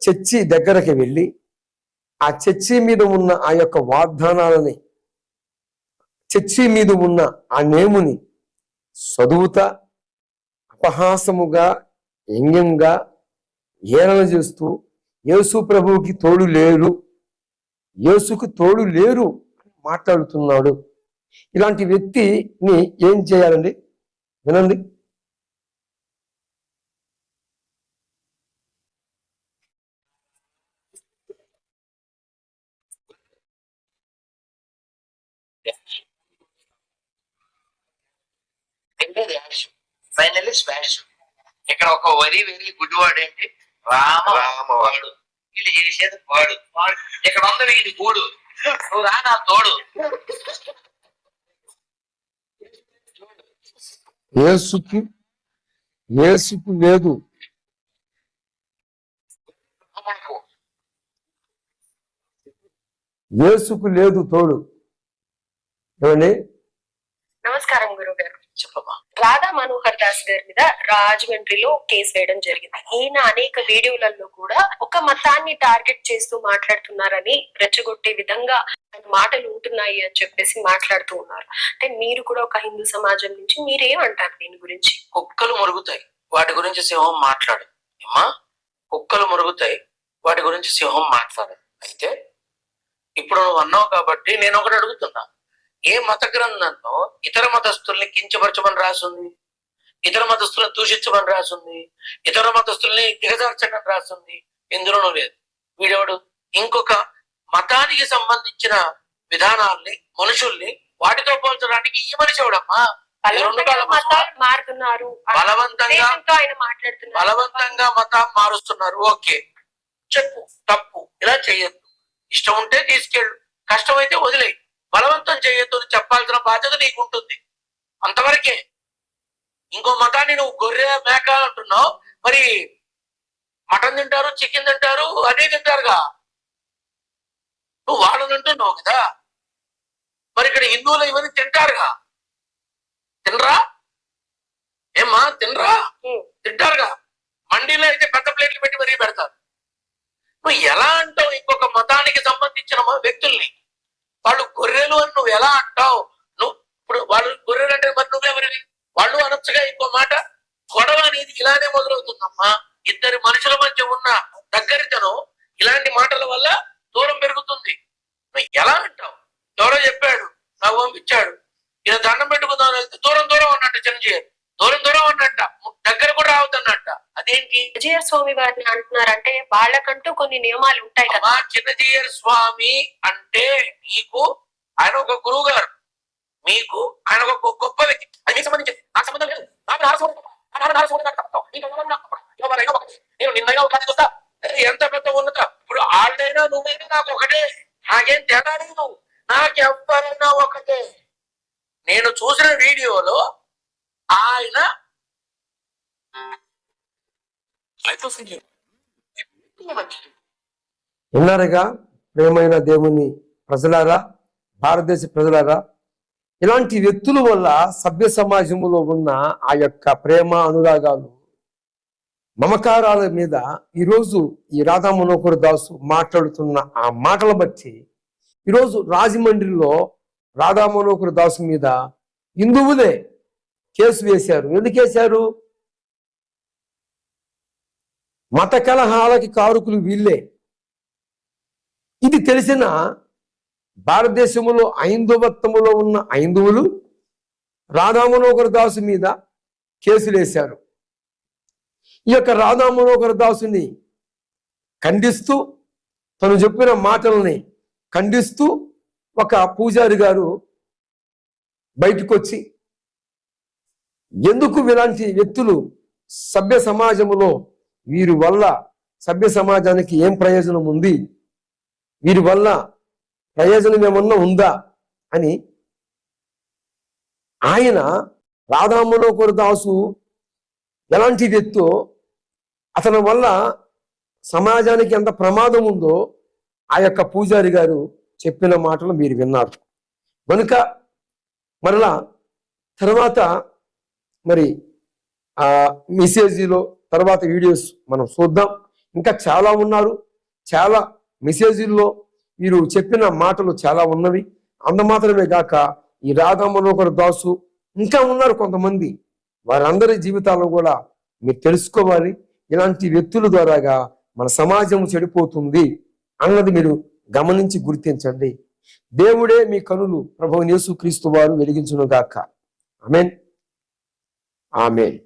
Church దగ్గరకి వెళ్ళి ఆ చర్చి మీద ఉన్న ఆ యొక్క వాగ్దానాలని, చర్చి మీద ఉన్న ఆ నేముని చదువుతా అపహాసముగా, వ్యంగ్యంగా ఏలన చేస్తూ యేసు ప్రభువుకి తోడు లేరు, యేసుకు తోడు లేరు మాట్లాడుతున్నాడు. ఇలాంటి వ్యక్తిని ఏం చేయాలండి? వినండి. Finally smash. ఇక్కడ ఒక వెరీ గుడ్డివాడు ఏంటి? రామవాడు. వీళ్ళు చేసేది వాడు. ఇక్కడ ఉంది వీడి గూడు. నువ్వు రా నా తోడు. యేసుకు లేదు, యేసుకు లేదు తోడు. ఏమండి? నమస్కారం గురువు గారు. చెప్పమ్మా. రాధా మనోహర్ దాస్ గారి మీద రాజమండ్రిలో కేసు వేయడం జరిగింది. ఈయన అనేక వీడియోలలో కూడా ఒక మతాన్ని టార్గెట్ చేస్తూ మాట్లాడుతున్నారని, రెచ్చగొట్టే విధంగా మాటలు ఉంటున్నాయి అని చెప్పేసి మాట్లాడుతూ ఉన్నారు. అంటే మీరు కూడా ఒక హిందూ సమాజం నుంచి మీరేమంటారు దీని గురించి? కుక్కలు మురుగుతాయి, వాటి గురించి సింహం మాట్లాడు. అమ్మా, కుక్కలు మురుగుతాయి, వాటి గురించి సింహం మాట్లాడు. అయితే ఇప్పుడు నువ్వు అన్నావు కాబట్టి నేను ఒకటి అడుగుతున్నా. ఏ మత గ్రంథంలో ఇతర మతస్థుల్ని కించపరచమని రాసింది? ఇతర మతస్థులను దూషించమని రాసింది? ఇతర మతస్థుల్ని దిగజార్చమని రాసింది? ఎందులోనూ లేదు. వీడెవడు ఇంకొక మతానికి సంబంధించిన విధానాల్ని, మనుషుల్ని వాటితో పోల్చడానికి ఈ మనిషి ఎవడమ్మా? బలవంతంగా మతం మారుస్తున్నారు. ఓకే, చెప్పు, తప్పు, ఇలా చెయ్యొద్దు. ఇష్టం ఉంటే తీసుకెళ్ళు, కష్టమైతే వదిలేయి. బలవంతం చేయొద్దు అని చెప్పాల్సిన బాధ్యత నీకుంటుంది, అంతవరకే. ఇంకో మతాన్ని నువ్వు గొర్రె మేక అంటున్నావు, మరి మటన్ తింటారు, చికెన్ తింటారు, అన్నీ తింటారుగా. నువ్వు వాళ్ళని అంటున్నావు కదా, మరి ఇక్కడ హిందువులు ఇవన్నీ తింటారుగా. తినరా ఏమ్మా? తింటారుగా. మండీలో అయితే పెద్ద ప్లేట్లు పెట్టి మరీ పెడతారు. నువ్వు ఎలా అంటావు ఇంకొక మతానికి సంబంధించిన వ్యక్తుల్ని వాళ్ళు గొర్రెలు అని నువ్వు ఎలా అంటావు? నువ్వు ఇప్పుడు వాళ్ళు గొర్రెలు అంటే మరి నువ్వెవరివి? వాళ్ళు అనొచ్చుగా. ఇంకో మాట, గొడవ అనేది ఇలానే మొదలవుతుందమ్మా. ఇద్దరి మనుషుల మధ్య ఉన్న దగ్గరితనం ఇలాంటి మాటల వల్ల దూరం పెరుగుతుంది. నువ్వు ఎలా అంటావు? ఎవరో చెప్పాడు, నాకు పంపించాడు, ఇలా దండం పెట్టుకుందాం వెళ్తే దూరం అన్నట్ట. చిరంజీవి దూరం అన్నట్ట, దగ్గర కూడా రావద్దన్నట్ట. అదేంటి? చిన్నజీయర్ స్వామి వారిని అంటున్నారంటే వాళ్ళకంటూ కొన్ని నియమాలు ఉంటాయి కదా. చిన్నజీయర్ స్వామి అంటే మీకు ఆయన ఒక గురువు గారు, మీకు ఆయన ఒక గొప్ప వ్యక్తి. అది మీకు సంబంధించింది, నాకు సంబంధం లేదు. నేను నిన్నగా ఒక వస్తా, ఎంత పెద్ద ఉన్నత. ఇప్పుడు వాళ్ళైనా నువ్వైనా నాకు ఒకటే, నాకేం తేడా లేదు. నాకెవ్వరైనా ఒకటే. నేను చూసిన వీడియోలో ఆయన విన్నారుగా ప్రేమైన దేవుని ప్రజలారా, భారతదేశ ప్రజలారా, ఇలాంటి వ్యక్తుల వల్ల సభ్య సమాజంలో ఉన్న ఆ యొక్క ప్రేమ, అనురాగాలు, మమకారాల మీద ఈరోజు ఈ రాధా మనోహర్ దాసు మాట్లాడుతున్న ఆ మాటలు బట్టి ఈరోజు రాజమండ్రిలో రాధా మనోహర్ దాసు మీద హిందువులే కేసు వేశారు. ఎందుకు వేశారు? మత కలహాలకి కారుకులు వీళ్ళే. ఇది తెలిసిన భారతదేశంలో ఐందవత్వములో ఉన్న ఐందువులు రాధా మనోహర్ దాసు మీద కేసులు వేశారు. ఈ యొక్క రాధా మనోహర్ దాసుని ఖండిస్తూ, తను చెప్పిన మాటల్ని ఖండిస్తూ ఒక పూజారి గారు బయటకు వచ్చి, ఎందుకు ఇలాంటి వ్యక్తులు సభ్య సమాజంలో, వీరి వల్ల సభ్య సమాజానికి ఏం ప్రయోజనం ఉంది, వీరి వల్ల ప్రయోజనం ఏమన్నా ఉందా అని ఆయన రాధా మనోహర్ దాసు ఎలాంటి వ్యక్తో, అతని వల్ల సమాజానికి ఎంత ప్రమాదం ఉందో ఆ యొక్క పూజారి గారు చెప్పిన మాటలు మీరు విన్నారు. కనుక మరలా తర్వాత మరి ఆ మెసేజీలో తర్వాత వీడియోస్ మనం చూద్దాం. ఇంకా చాలా ఉన్నారు. చాలా మెసేజీల్లో వీరు చెప్పిన మాటలు చాలా ఉన్నవి. అంత మాత్రమే కాక ఈ రాధా మనోహర్ దాసు ఇంకా ఉన్నారు కొంతమంది. వారందరి జీవితాలను కూడా మీరు తెలుసుకోవాలి. ఇలాంటి వ్యక్తుల ద్వారాగా మన సమాజం చెడిపోతుంది అన్నది మీరు గమనించి గుర్తించండి. దేవుడే మీ కనులు ప్రభువు యేసుక్రీస్తు వారు వెలిగించును గాక. ఆమేన్. ఆమేన్.